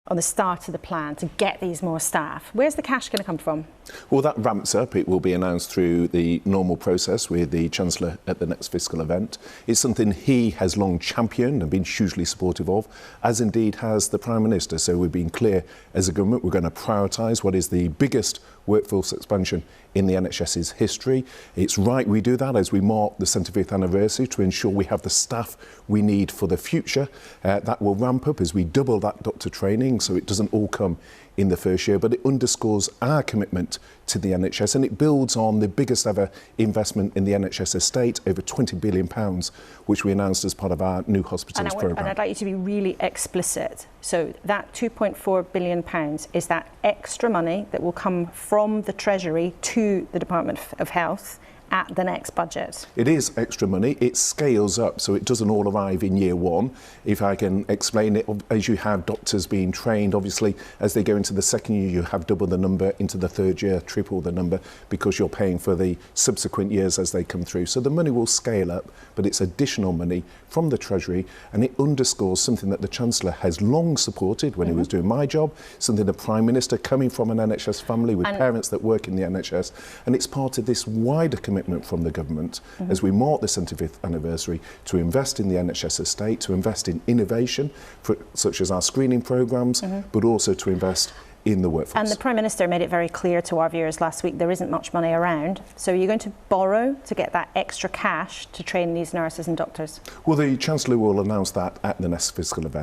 on the start of the plan to get these more staff. Where's the cash going to come from? Well, that ramps up. It will be announced through the normal process with the Chancellor at the next fiscal event. It's something he has long championed and been hugely supportive of, as indeed has the Prime Minister. So we've been clear as a government we're going to prioritise what is the biggest workforce expansion in the NHS's history. It's right we do that as we mark the 75th anniversary to ensure we have the staff we need for the future. That will ramp up as we double that doctor training, so it doesn't all come in the first year, but it underscores our commitment to the NHS, and it builds on the biggest ever investment in the NHS estate, over £20 billion, which we announced as part of our new hospitals programme. And I'd like you to be really explicit. So that £2.4 billion, is that extra money that will come from the Treasury to the Department of Health at the next budget? It is extra money. It scales up, so it doesn't all arrive in year one. If I can explain it, as you have doctors being trained, obviously, as they go into the second year, you have double the number, into the third year, triple the number, because you're paying for the subsequent years as they come through. So the money will scale up, but it's additional money from the Treasury, and it underscores something that the Chancellor has long supported when he was doing my job, something the Prime Minister, coming from an NHS family with parents that work in the NHS, and it's part of this wider commitment from the government as we mark the 75th anniversary to invest in the NHS estate, to invest in innovation, such as our screening programmes, but also to invest in the workforce. And the Prime Minister made it very clear to our viewers last week there isn't much money around. So are you going to borrow to get that extra cash to train these nurses and doctors? Well, the Chancellor will announce that at the next fiscal event.